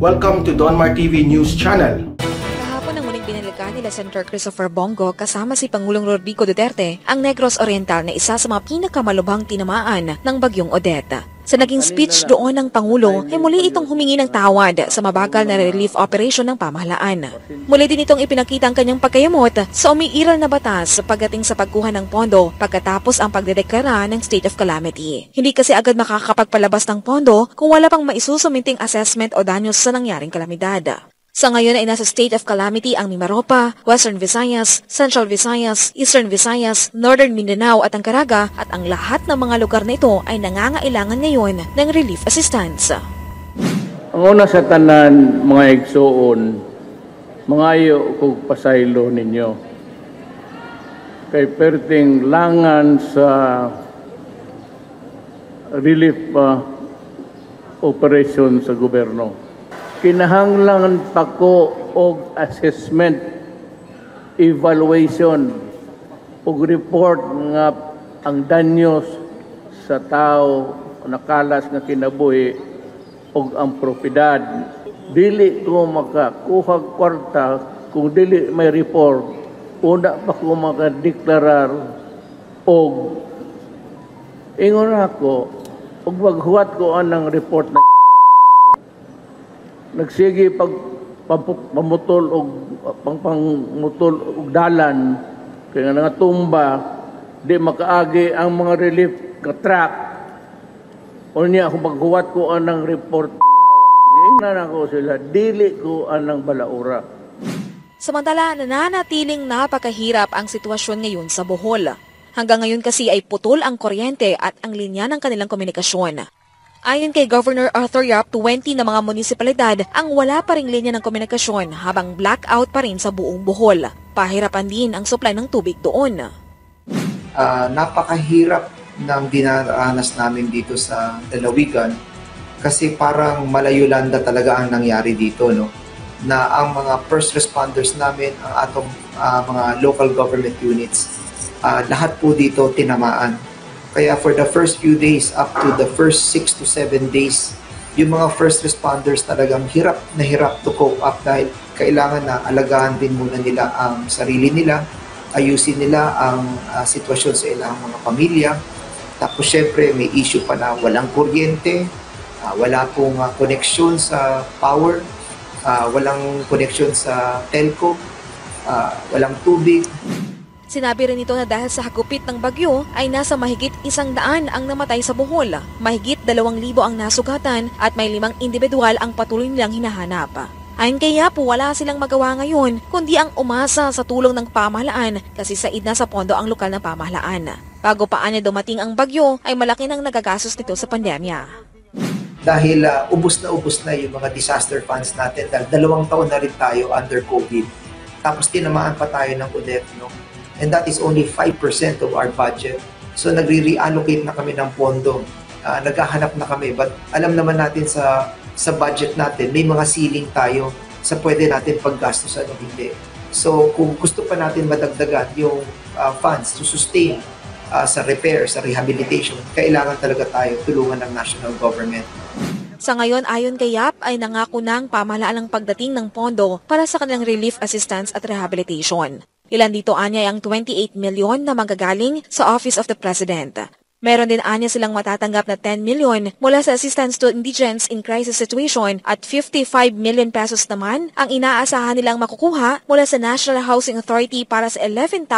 Welcome to Donmar TV News Channel. Kahapon ang muling binalikan nila Senator Christopher Bongo kasama si Pangulong Rodrigo Duterte ang Negros Oriental na isa sa mga pinakamalubhang tinamaan ng bagyong Odette. Sa naging speech doon ng Pangulo ay muli itong humingi ng tawad sa mabagal na relief operation ng pamahalaan. Muli din itong ipinakita ang kanyang pagkayamot sa umiiral na batas pagdating sa pagkuha ng pondo pagkatapos ang pagdedeklara ng state of calamity. Hindi kasi agad makakapagpalabas ng pondo kung wala pang maisusuminting assessment o danyos sa nangyaring kalamidad. Sa ngayon ay nasa state of calamity ang Mimaropa, Western Visayas, Central Visayas, Eastern Visayas, Northern Mindanao at ang Caraga at ang lahat ng mga lugar na ito ay nangangailangan ngayon ng relief assistance. Ang una sa tanan, mga igsoon, mga ayo kog pasaylo ninyo. Kay perting langan sa relief operation sa gobyerno. Kinahanglan pa ko og assessment, evaluation, og report nga ang danyos sa tao nakalas nga kinabuhi og ang propiedad. Dili ko makakuha kwarta kung dili may report. Una pa ko makadeklarar og ingon ako og maghuwat ko anang report na nagsige pamutol og pangmutol og dalan kaya nga tumba di makaagi ang mga relief ka truck unya ako maghuwat ko anang report diingnan ako sila dili ko anang balaura. Samantala, nananatiling napakahirap ang sitwasyon ngayon sa Bohol. Hanggang ngayon kasi ay putol ang kuryente at ang linya ng kanilang komunikasyon. Ayon kay Governor Arthur Yap, 20 na mga munisipalidad ang wala pa ring linya ng komunikasyon habang blackout pa rin sa buong Bohol. Pahirapan din ang supply ng tubig doon. Napakahirap ng dinaranas namin dito sa Dalawigan kasi parang malayolanda talaga ang nangyari dito, no? Na ang mga first responders namin, ang atong mga local government units, lahat po dito tinamaan. Kaya for the first few days, up to the first 6 to 7 days, yung mga first responders talagang hirap na hirap to cope up dahil kailangan na alagaan din muna nila ang sarili nila, ayusin nila ang sitwasyon sa ilang mga pamilya. Tapos syempre may issue pa na walang kuryente, wala pong connection sa power, walang connection sa telco, walang tubig. Sinabi rin ito na dahil sa hagupit ng bagyo ay nasa mahigit 100 ang namatay sa Bohol, mahigit 2,000 ang nasugatan at may 5 individual ang patuloy nilang hinahanap. Ayon kay Yap, wala silang magawa ngayon kundi ang umasa sa tulong ng pamahalaan kasi said na sa pondo ang lokal na pamahalaan. Bago pa niya dumating ang bagyo ay malaki nang nagagastos nito sa pandemya. Dahil ubos na yung mga disaster funds natin dahil 2 taon na rin tayo under COVID. Tapos tinamaan pa tayo ng Odette, no? And that is only 5% of our budget. So nagre-reallocate na kami ng pondo. Naghahanap na kami. But alam naman natin sa budget natin, may mga ceiling tayo sa pwede natin paggastosan o hindi. So kung gusto pa natin madagdagan yung funds to sustain sa repair, sa rehabilitation, kailangan talaga tayo tulungan ng national government. Sa ngayon, ayon kay Yap, ay nangako ng pamahalaan ang pagdating ng pondo para sa kanilang relief assistance at rehabilitation. Ilan dito anya ay ang 28 milyon na manggagaling sa Office of the President. Meron din anya silang matatanggap na 10 milyon mula sa assistance to indigents in crisis situation at 55 million pesos naman ang inaasahan nilang makukuha mula sa National Housing Authority para sa 11,000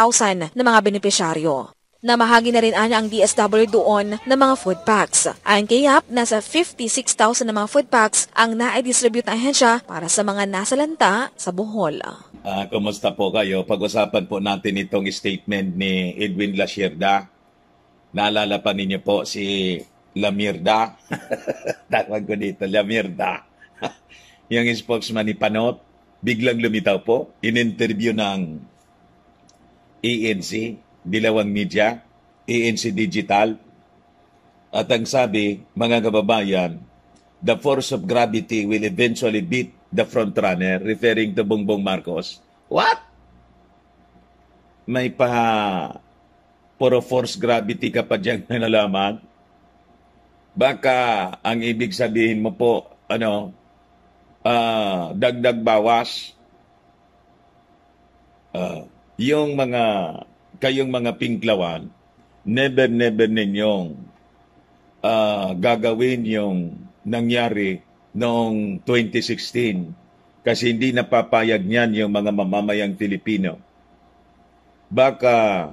na mga benepisyaryo. Namahagi na rin anya ang DSW doon ng mga food packs. Ayon kay Yap, nasa 56,000 na mga food packs ang na-distribute ng ahensya para sa mga nasalanta sa Bohol. Kumusta po kayo? Pag-usapan po natin itong statement ni Edwin Lasierda. Naalala pa ninyo po si Lamirda. Tawag ko dito, Lamirda. Yung spokesman ni Panot, biglang lumitaw po. In-interview ng ANC, Dilawang Media, ANC Digital. At ang sabi, mga kababayan, the force of gravity will eventually beat the frontrunner, referring to Bongbong Marcos. What? May puro force gravity ka pa diyang nalaman? Baka ang ibig sabihin mo po, dagdag bawas. Yung kayong mga pinklawan, never ninyong gagawin yung nangyari noong 2016 kasi hindi napapayag niyan yung mga mamamayang Pilipino. Baka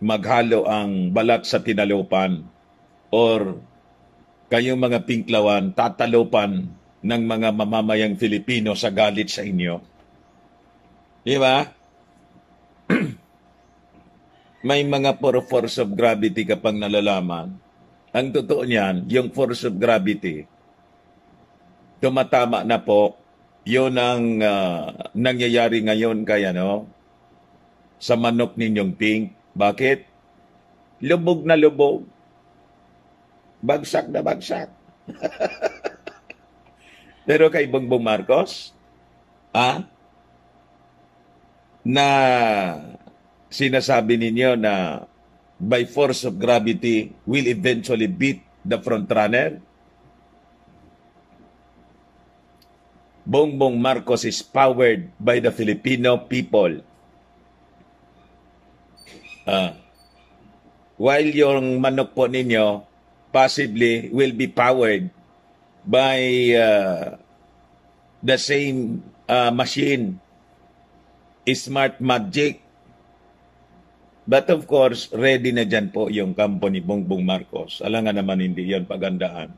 maghalo ang balat sa tinalupan or kayong mga pinklawan tatalupan ng mga mamamayang Filipino sa galit sa inyo. Di ba? May mga force of gravity kapag nalalaman. Ang totoo niyan, yung force of gravity, tumatama na po. Yun ang nangyayari ngayon kay sa manok ninyong pink. Bakit? Lubog na lubog. Bagsak na bagsak. Pero kay Bongbong Marcos, na sinasabi ninyo na by force of gravity will eventually beat the frontrunner. Bongbong Marcos is powered by the Filipino people. While yung manok po ninyo possibly will be powered by the same machine, smart magic. But of course, ready na dyan po yung kampo ni Bongbong Marcos. Alam nga naman hindi yan pagandaan.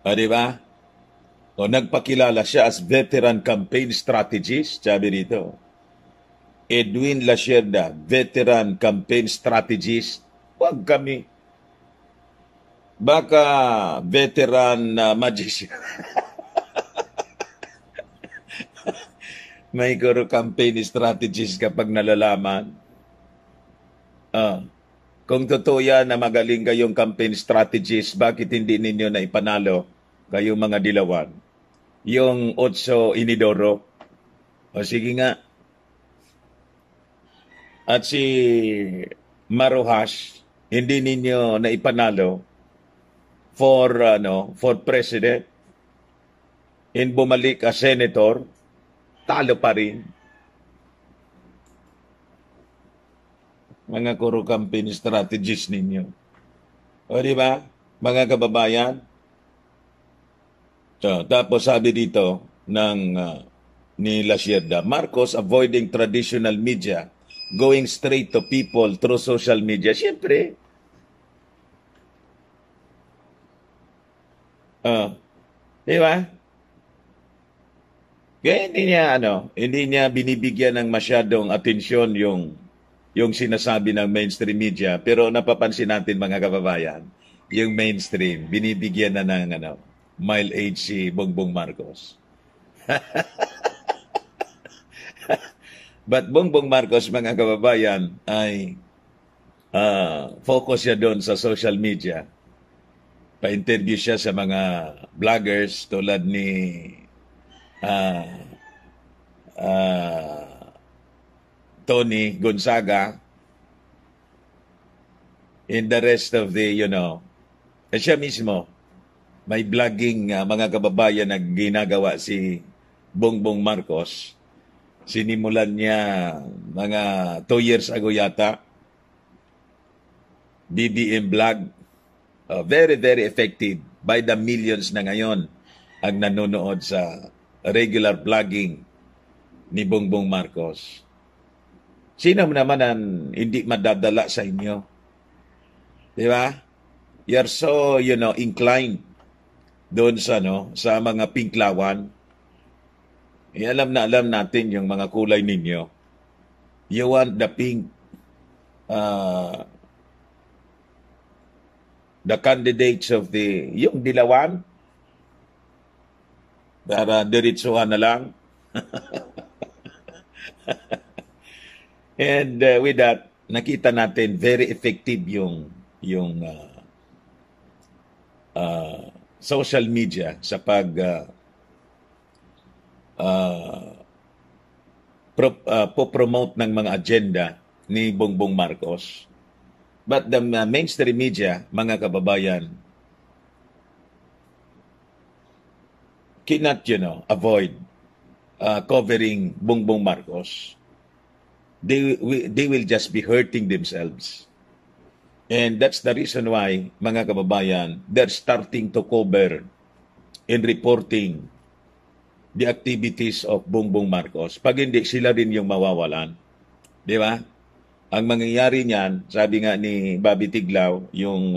Di ba? O nagpakilala siya as veteran campaign strategist, sabi dito. Edwin Lasierda, veteran campaign strategist. Huwag kami. Baka veteran magician. May guru campaign strategist kapag nalalaman. Kung totoo yan na magaling kayong campaign strategist, bakit hindi ninyo na ipanalo kayong mga dilawan? Yung Otso Inidoro. O sige nga. At si Maruhash, hindi ninyo na ipanalo for president. In bumalik as senator, talo pa rin. Mga kuro campaign strategies ninyo. O di ba? Mga kababayan. So, tapos sabi dito ni Lasierda, Marcos avoiding traditional media, going straight to people through social media. Siyempre. Di ba? Kaya hindi niya binibigyan ng masyadong atensyon yung sinasabi ng mainstream media. Pero napapansin natin mga kababayan, yung mainstream, binibigyan na ng mild age si Bongbong Marcos. But Bongbong Marcos, mga kababayan, ay focus siya doon sa social media. Pa-interview siya sa mga vloggers tulad ni Tony Gonzaga and the rest of the, siya mismo, may vlogging mga kababayan na ginagawa si Bongbong Marcos. Sinimulan niya mga 2 years ago yata. BBM vlog. Very, very effective. By the millions na ngayon ang nanonood sa regular vlogging ni Bongbong Marcos. Sino naman ang hindi madadala sa inyo? Di ba? You're so, inclined doon sa mga pinklawan. Alam natin yung mga kulay ninyo. You want the pink. The candidates of yung dilawan. Para diretsuhan na lang. And with that, nakita natin very effective yung social media sa po-promote ng mga agenda ni Bongbong Marcos. But the mainstream media, mga kababayan, cannot, avoid covering Bongbong Marcos. They will just be hurting themselves. And that's the reason why, mga kababayan, they're starting to cover and reporting the activities of Bongbong Marcos. Pag hindi, sila rin yung mawawalan. Di ba? Ang mangyayari niyan, sabi nga ni Bobby Tiglao, yung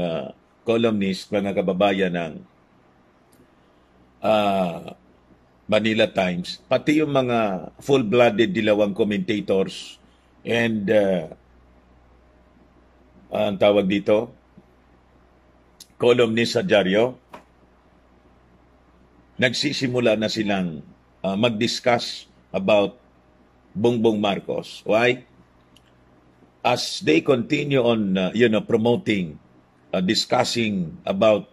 columnist, mga kababayan ng Manila Times, pati yung mga full-blooded dilawang commentators and ang tawag dito, columnist sa dyaryo, nagsisimula na silang mag-discuss about Bongbong Marcos. Why? As they continue on, promoting, discussing about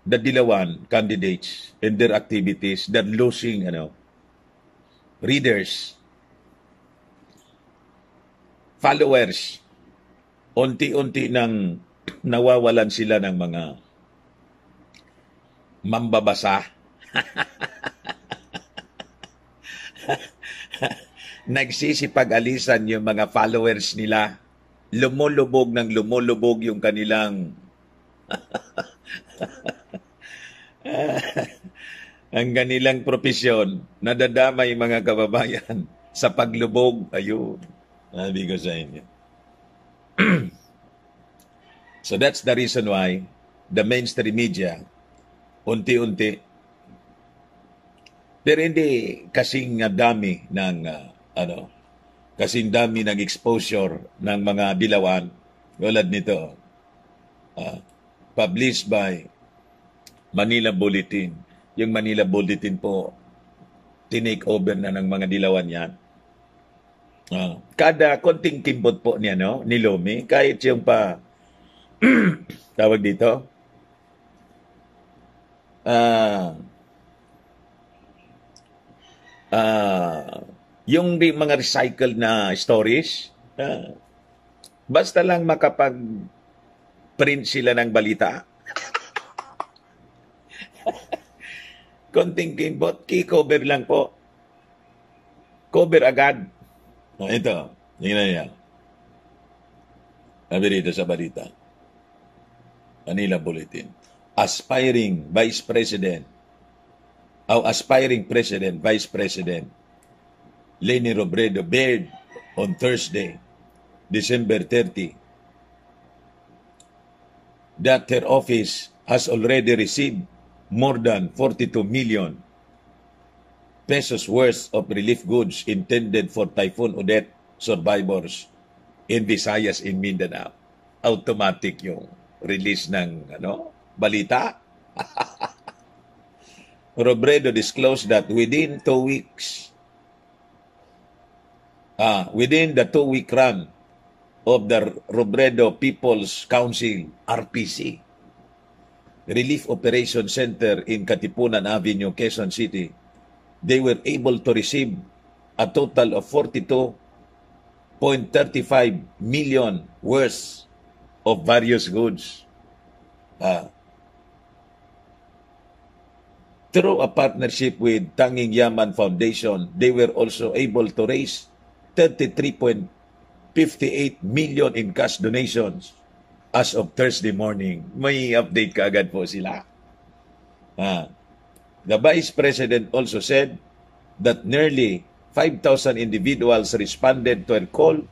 the Dilawan candidates and their activities, they're losing, readers, followers. Unti-unti nang nawawalan sila ng mga mambabasa. Nagsisipag-alisan yung mga followers nila. Lumulubog ng lumulubog yung kanilang ang kanilang propesyon. Nadadamay mga kababayan sa paglubog. Ayun. Sabi ko sa inyo. So that's the reason why the mainstream media unti-unti, pero hindi kasing dami ng kasing dami ng exposure ng mga dilawan tulad nito, published by Manila Bulletin. Yung Manila Bulletin po, tinake over na ng mga dilawan yan. Kada konting kimbot po niya, ni Lomi, kahit yung pa, tawag dito, yung mga recycled na stories, basta lang makapag-print sila ng balita. Konting kimbot, key-cover lang po. Cover agad. Ito, tingnan niya. Sabi dito sa balita. Manila Bulletin. Aspiring President, Vice President, Leni Robredo bailed on Thursday, December 30, that her office has already received more than 42 million pesos worth of relief goods intended for Typhoon Odette survivors in Visayas in Mindanao. Automatic yung release ng balita. Robredo disclosed that within the 2-week run of the Robredo People's Council, RPC, Relief Operation Center in Katipunan Avenue, Quezon City, they were able to receive a total of 42.35 million worth of various goods. Through a partnership with Tanging Yaman Foundation, they were also able to raise 33.58 million in cash donations as of Thursday morning. May update kaagad po sila. The Vice President also said that nearly 5,000 individuals responded to a call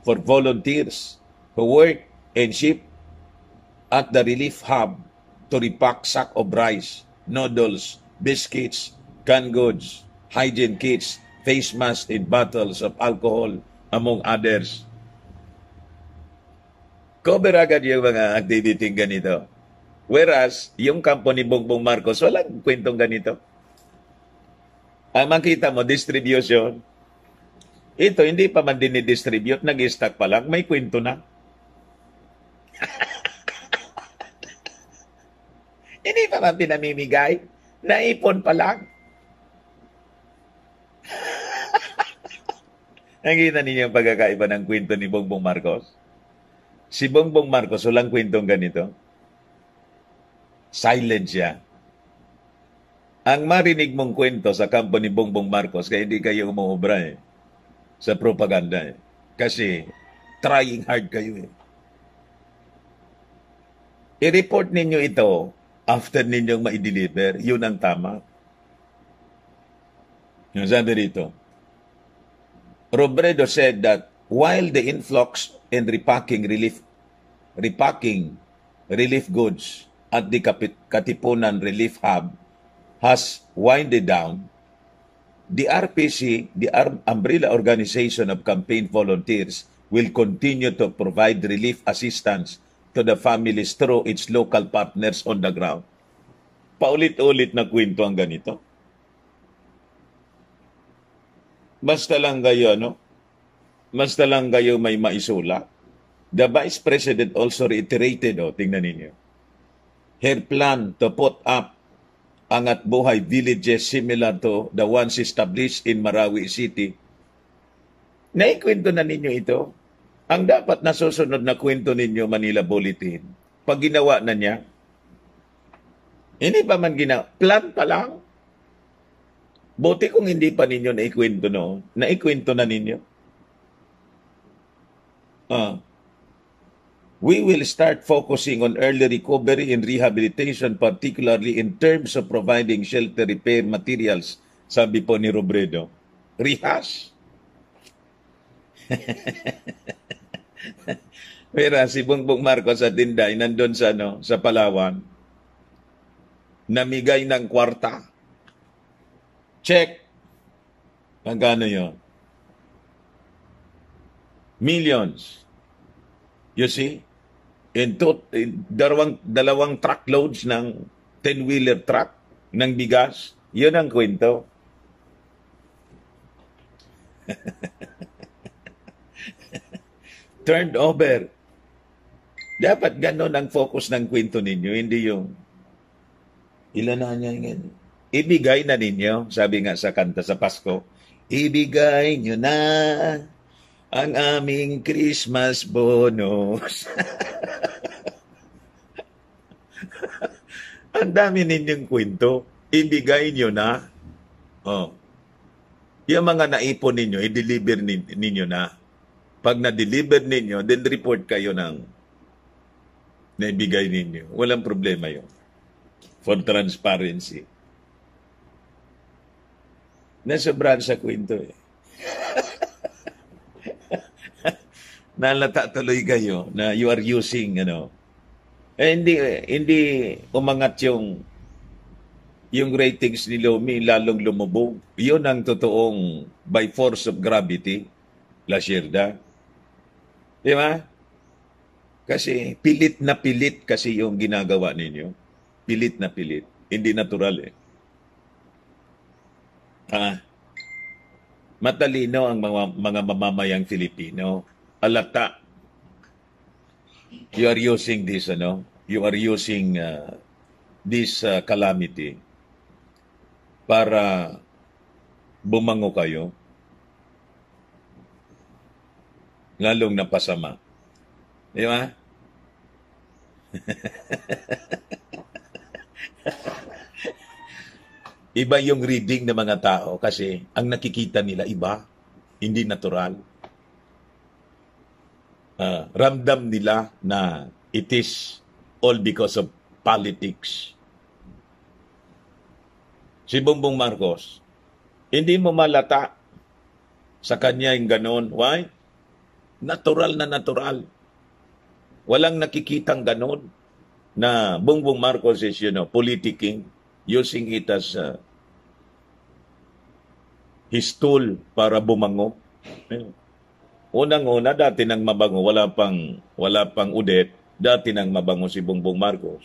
for volunteers who work and ship at the relief hub to repack sack of rice, noodles, biscuits, canned goods, hygiene kits, face masks, and bottles of alcohol, among others. Cover agad yung mga activity ganito. Whereas, yung kampo ni Bongbong Marcos, walang kwentong ganito. Ang makita mo, distribution. Ito, hindi pa man din ni-distribute, nag-stock pa lang, may kwento na. Hindi pa man pinamimigay, naipon pa lang. Nakita ninyo yung pagkakaiba ng kwento ni Bongbong Marcos? Si Bongbong Marcos, walang kwentong ganito. Silent siya. ang marinig mong kwento sa kampo ni Bongbong Marcos, kaya hindi kayo umuobra sa propaganda Kasi trying hard kayo I-report ninyo ito after ninyong ma-deliver. Yun ang tama. Yung sabi rito, Robredo said that while the influx and repacking relief goods at the Katipunan Relief Hub has winded down, the RPC, the Umbrella Organization of Campaign Volunteers, will continue to provide relief assistance to the families through its local partners on the ground. Paulit-ulit na kwento ang ganito. Basta lang kayo, Basta lang kayo may maisula. The Vice President also reiterated, tingnan ninyo, her plan to put up Angat Buhay villages similar to the ones established in Marawi City. Naikwento na ninyo ito. Ang dapat nasusunod na kwento ninyo, Manila Bulletin, pag ginawa na niya, hindi pa man ginawa, plan pa lang. Buti kung hindi pa ninyo naikwento, naikwento na ninyo. We will start focusing on early recovery and rehabilitation, particularly in terms of providing shelter repair materials, sabi po ni Robredo. Rehash. Pero si Bongbong Marcos at Inday nandun sa Palawan, namigay ng kwarta. Check. Magkano yun? Millions. You see? In dalawang truckloads ng 10-wheeler truck ng bigas. Yun ang kwento. Turned over. Dapat ganon ang focus ng kwento ninyo, hindi yung ilan na niya ngayon. Ibigay na ninyo, sabi nga sa kanta sa Pasko, ibigay nyo na ang aming Christmas bonus. Ang dami ninyong kwento, ibigay nyo na. Yung mga naipon ninyo, i-deliver ninyo na. Pag na-deliver ninyo, then report kayo ng naibigay ninyo. Walang problema yun. For transparency. Nasobrahan sa kwento Nalata tuloy kayo na you are using, hindi umangat yung ratings ni Lomi, lalong lumubog. Yun ang totoong by force of gravity, La Sierda. Di ba? Kasi pilit na pilit kasi yung ginagawa ninyo. Pilit na pilit. Hindi natural Matalino ang mga mamamayang Filipino. Alata. You are using this, You are using this calamity para bumango kayo. Lalong napasama. Di ba? Iba yung reading ng mga tao kasi ang nakikita nila iba, hindi natural. Ramdam nila na it is all because of politics. Si Bongbong Marcos, hindi mo malata sa kanya yung ganon. Why? Natural na natural. Walang nakikitang ganon na Bongbong Marcos is, politicking, using it as his tool para bumango. Unang-una, dati nang mabango, wala pang udet, dati nang mabango si Bongbong Marcos.